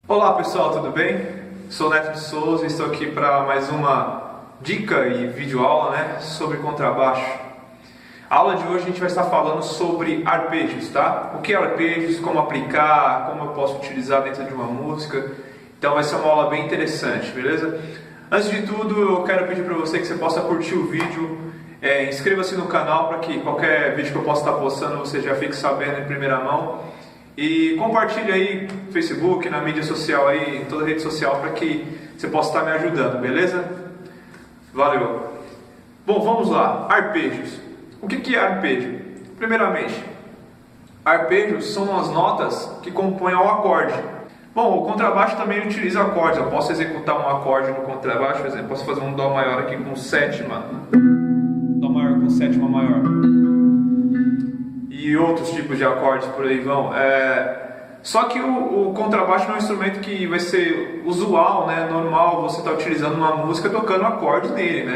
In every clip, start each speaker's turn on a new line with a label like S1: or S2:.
S1: Olá pessoal, tudo bem? Sou Neto de Souza e estou aqui para mais uma dica e videoaula, sobre contrabaixo. A aula de hoje a gente vai estar falando sobre arpejos, tá? O que é arpejos, como aplicar, como eu posso utilizar dentro de uma música. Então vai ser uma aula bem interessante, beleza? Antes de tudo, eu quero pedir para você que você possa curtir o vídeo, inscreva-se no canal para que qualquer vídeo que eu possa estar postando você já fique sabendo em primeira mão. E compartilhe aí no Facebook, na mídia social aí, em toda rede social, para que você possa estar me ajudando, beleza? Valeu! Bom, vamos lá. Arpejos. O que é arpejo? Primeiramente, arpejos são as notas que compõem o acorde. Bom, o contrabaixo também utiliza acordes. Eu posso executar um acorde no contrabaixo, por exemplo, posso fazer um Dó maior aqui com sétima, Dó maior com sétima maior. E outros tipos de acordes por aí vão. Só que o contrabaixo não é um instrumento que vai ser usual, normal você estar utilizando uma música tocando acordes nele,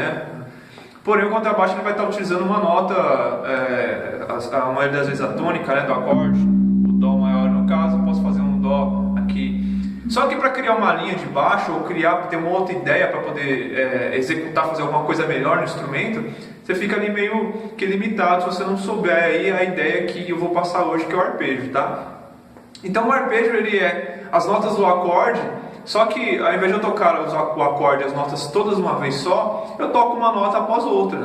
S1: Porém o contrabaixo ele vai estar utilizando uma nota, a maioria das vezes a tônica, do acorde, o Dó maior no caso, eu posso fazer um Dó aqui. Só que para criar uma linha de baixo ou ter uma outra ideia para poder executar, fazer alguma coisa melhor no instrumento, você fica ali meio que limitado se você não souber aí a ideia que eu vou passar hoje, que é o arpejo, tá? Então o arpejo ele é as notas do acorde, só que ao invés de eu tocar o acorde e as notas todas de uma vez só, eu toco uma nota após outra,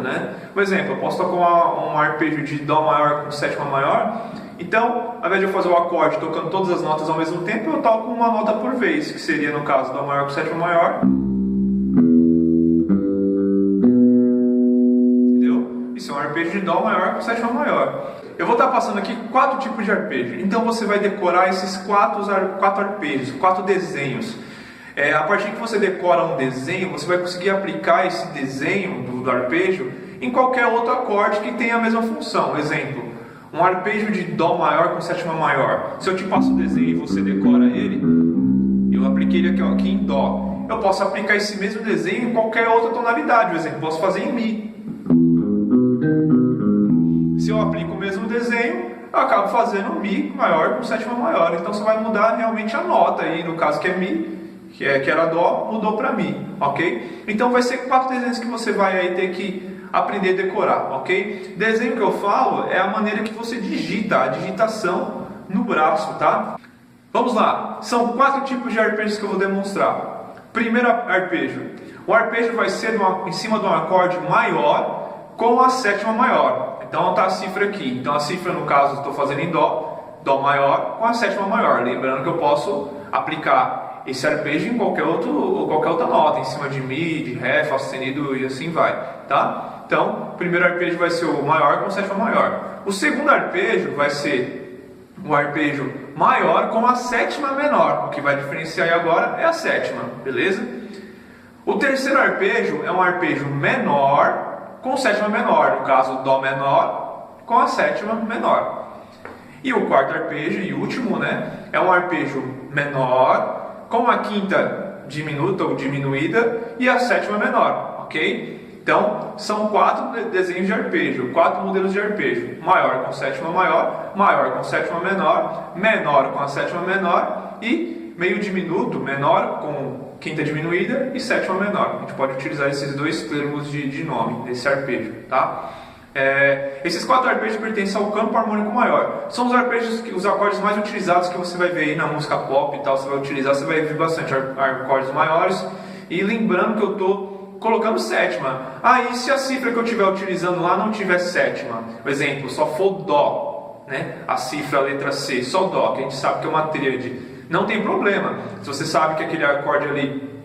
S1: Por exemplo, eu posso tocar um arpejo de Dó maior com sétima maior. Então, ao invés de eu fazer o acorde tocando todas as notas ao mesmo tempo, eu toco uma nota por vez, que seria no caso Dó maior com sétima maior. Entendeu? Isso é um arpejo de Dó maior com sétima maior. Eu vou estar passando aqui 4 tipos de arpejo. Então você vai decorar esses 4 arpejos, 4 desenhos. A partir que você decora um desenho, você vai conseguir aplicar esse desenho do arpejo em qualquer outro acorde que tenha a mesma função. Exemplo, um arpejo de Dó maior com sétima maior. Se eu te passo o desenho e você decora ele, eu apliquei ele aqui em Dó. Eu posso aplicar esse mesmo desenho em qualquer outra tonalidade. Por exemplo, posso fazer em Mi. Se eu aplico o mesmo desenho, eu acabo fazendo Mi maior com sétima maior. Então você vai mudar realmente a nota aí, no caso que é Mi, que era Dó, mudou para Mi, ok? Então vai ser 4 desenhos que você vai aí ter que aprender a decorar, ok? Desenho que eu falo é a maneira que você digita, a digitação no braço, tá? Vamos lá, são 4 tipos de arpejos que eu vou demonstrar. Primeiro arpejo. O arpejo vai ser em cima de um acorde maior com a sétima maior. Então está a cifra aqui. Então a cifra no caso estou fazendo em Dó, Dó maior com a sétima maior. Lembrando que eu posso aplicar esse arpejo em qualquer outra nota, em cima de Mi, de Ré, Fá sustenido e assim vai, tá? Então, o primeiro arpejo vai ser o maior com a sétima maior. O segundo arpejo vai ser o arpejo maior com a sétima menor. O que vai diferenciar aí agora é a sétima, beleza? O terceiro arpejo é um arpejo menor com sétima menor, no caso Dó menor com a sétima menor. E o quarto arpejo e último, é um arpejo menor com a quinta diminuta ou diminuída e a sétima menor, ok? Então, são 4 desenhos de arpejo, 4 modelos de arpejo. Maior com sétima maior, maior com sétima menor, menor com a sétima menor e meio diminuto, menor com quinta diminuída e sétima menor. A gente pode utilizar esses 2 termos de nome desse arpejo, tá? Esses 4 arpejos pertencem ao campo harmônico maior. São os arpejos, os acordes mais utilizados que você vai ver aí na música pop e tal. Você vai utilizar, você vai ver bastante acordes maiores. E lembrando que eu estou colocando sétima. E se a cifra que eu estiver utilizando lá não tiver sétima? Por exemplo, só for Dó, a cifra, a letra C, só Dó, que a gente sabe que é uma tríade. Não tem problema. Se você sabe que aquele acorde ali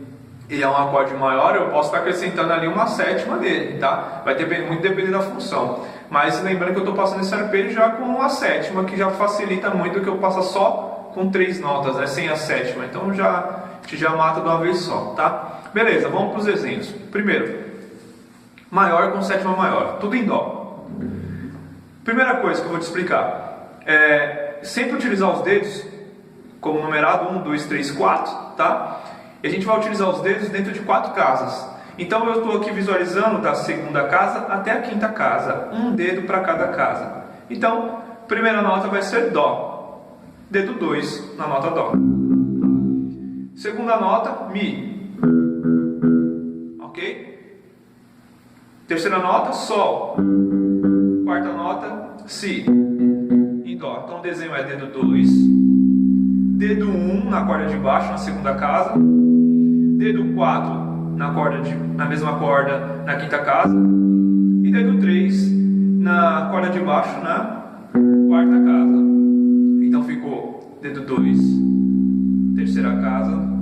S1: ele é um acorde maior, eu posso estar acrescentando ali uma sétima dele, tá? Vai muito depender da função. Mas lembrando que eu estou passando esse arpejo já com a sétima, que já facilita muito do que eu passar só com 3 notas, sem a sétima. Então a gente já mata de uma vez só, tá? Beleza, vamos para os desenhos. Primeiro, maior com sétima maior, tudo em Dó. Primeira coisa que eu vou te explicar sempre utilizar os dedos como numerado 1, 2, 3, 4, tá? E a gente vai utilizar os dedos dentro de 4 casas. Então eu estou aqui visualizando da segunda casa até a quinta casa, um dedo para cada casa. Então, primeira nota vai ser Dó, dedo 2 na nota Dó. Segunda nota, Mi. Ok? Terceira nota, Sol. Quarta nota, Si. Em Dó. Então o desenho é dedo 2, dedo 1 na corda de baixo, na segunda casa, dedo 4 na mesma corda na quinta casa, e dedo 3 na corda de baixo na quarta casa. Então ficou dedo 2, terceira casa,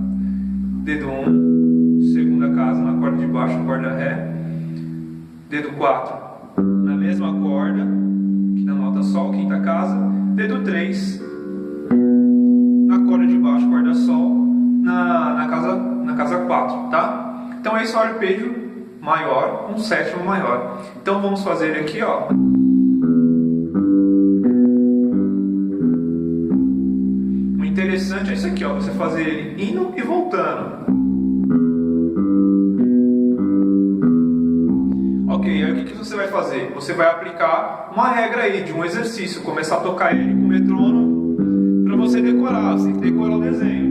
S1: dedo 1, segunda casa na corda de baixo, na corda Ré, dedo 4 na mesma corda, que na nota Sol, quinta casa, dedo 3 na corda de baixo, corda Sol, na casa 4, tá? Então esse é o arpejo maior com sétima maior. Então vamos fazer ele aqui, ó. O interessante é isso aqui, ó, você fazer ele indo e voltando. Ok, aí o que você vai fazer? Você vai aplicar uma regra aí de um exercício, começar a tocar ele com o metrônomo para você decorar, você tem que decorar o desenho.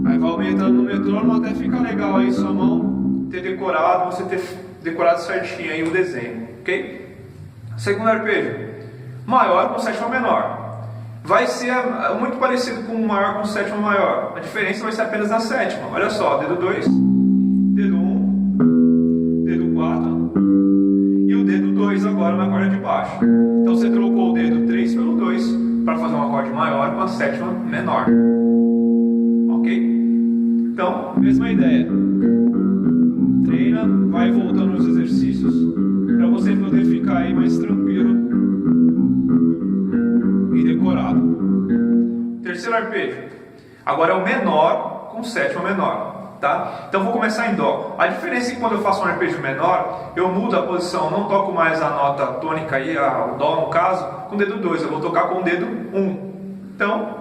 S1: Aí vai aumentando no metrônomo até ficar legal aí sua mão ter decorado, você ter decorado certinho aí o desenho, ok? Segundo arpejo, maior com sétima menor. Vai ser muito parecido com o maior com sétima maior. A diferença vai ser apenas na sétima. Olha só, dedo 2, dedo 1, dedo 4 e o dedo 2 agora na corda de baixo. Então você trocou o dedo 3 pelo 2 para fazer um acorde maior com a sétima menor. Ok? Então, mesma ideia. Treina, vai voltando nos exercícios para você poder ficar aí mais tranquilo e decorado. Terceiro arpejo. Agora é o menor com sétima menor, tá? Então vou começar em Dó. A diferença é que quando eu faço um arpejo menor, eu mudo a posição, não toco mais a nota tônica aí, o Dó no caso, com o dedo 2, eu vou tocar com o dedo 1. Então,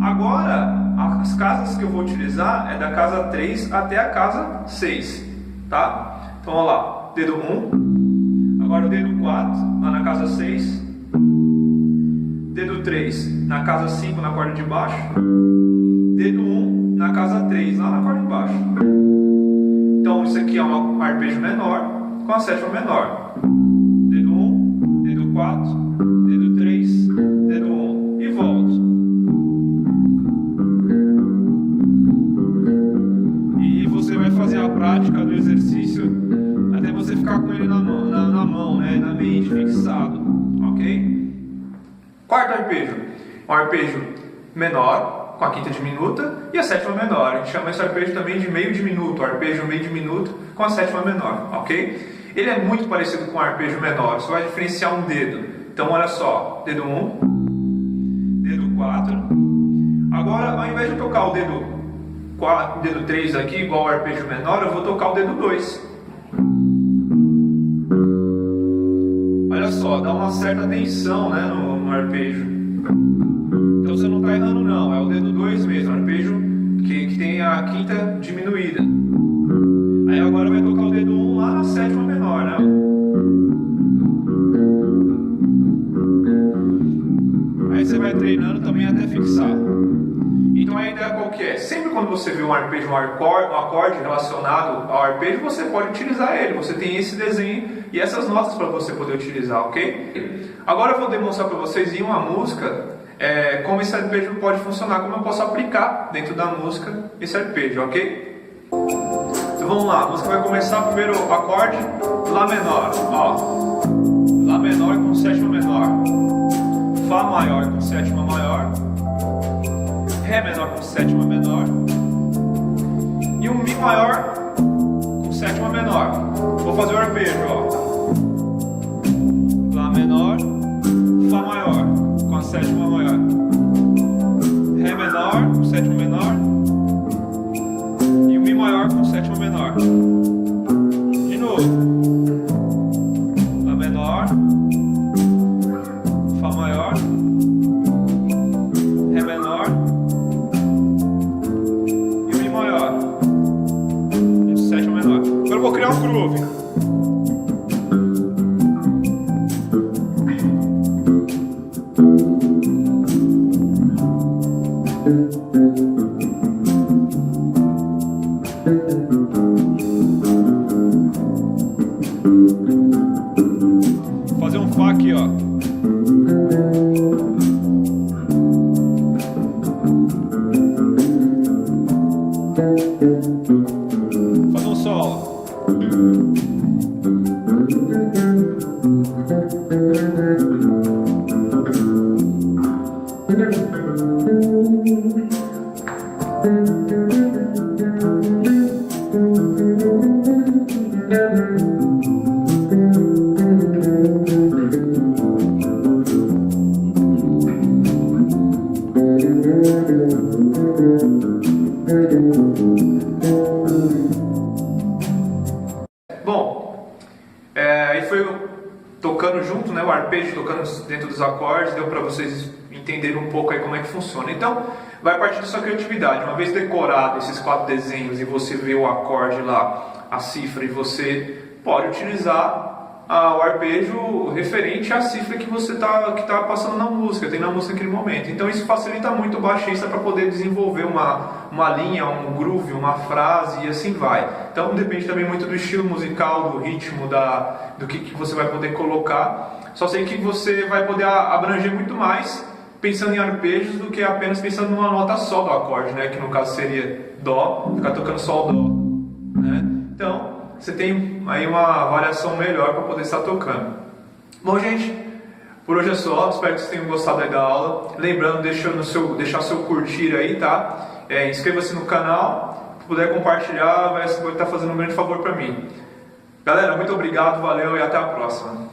S1: agora as casas que eu vou utilizar é da casa 3 até a casa 6, tá? Então, olha lá, dedo 1, agora o dedo 4, lá na casa 6, dedo 3 na casa 5, na corda de baixo, dedo 1 na casa 3, lá na corda de baixo. Então, isso aqui é um arpejo menor com a sétima menor. Dedo 1, dedo 4, dedo 3, dedo 1 e volto. Você vai fazer a prática do exercício até você ficar com ele na mão, né? Na mente, fixado, ok? Quarto arpejo, um arpejo menor com a quinta diminuta e a sétima menor. A gente chama esse arpejo também de meio diminuto, arpejo meio diminuto com a sétima menor, ok? Ele é muito parecido com o arpejo menor, só vai diferenciar um dedo. Então olha só, dedo 1, dedo 4. Agora, ao invés de tocar o dedo 3 aqui, igual ao arpejo menor, eu vou tocar o dedo 2. Olha só, dá uma certa tensão, né, no arpejo. Então você não está errando não, é o dedo 2 mesmo, arpejo que tem a quinta diminuída. Aí agora vai tocar o dedo 1 lá na sétima menor, né? Aí você vai treinando também até fixar. Então a ideia qual que é? Sempre quando você vê um arpejo, um acorde relacionado ao arpejo, você pode utilizar ele. Você tem esse desenho e essas notas para você poder utilizar, ok? Agora eu vou demonstrar para vocês em uma música como esse arpejo pode funcionar, como eu posso aplicar dentro da música esse arpejo, ok? Então vamos lá, a música vai começar primeiro o acorde Lá menor, ó. Lá menor com sétima menor, Fá maior com sétima maior, Ré menor com sétima menor e um Mi maior com sétima menor. Vou fazer o arpejo, ó. Lá menor, Fá maior com a sétima maior, Ré menor com sétima menor e o Mi maior com sétima menor. De novo. Lá menor, Fá maior, Ré menor e o Mi maior com sétima menor. Agora eu vou criar um groove. Vou fazer um Fá aqui, ó. Vou fazer um Sol. Bom, aí foi tocando junto, né, o arpejo, tocando dentro dos acordes, deu para vocês entenderem um pouco aí como é que funciona. Então, vai partir da sua criatividade. Uma vez decorado esses 4 desenhos e você vê o acorde lá, a cifra, e você pode utilizar o arpejo referente à cifra que você tá passando na música, tem na música naquele momento. Então isso facilita muito o baixista para poder desenvolver uma linha, um groove, uma frase e assim vai. Então depende também muito do estilo musical, do ritmo, do que você vai poder colocar. Só sei que você vai poder abranger muito mais pensando em arpejos do que apenas pensando numa nota só do acorde, né? Que no caso seria Dó, ficar tocando só o Dó, né? Então você tem aí uma variação melhor para poder estar tocando. Bom, gente, por hoje é só. Espero que vocês tenham gostado aí da aula. Lembrando, deixar seu curtir aí, tá? Inscreva-se no canal. Se puder compartilhar, vai estar fazendo um grande favor para mim. Galera, muito obrigado, valeu e até a próxima.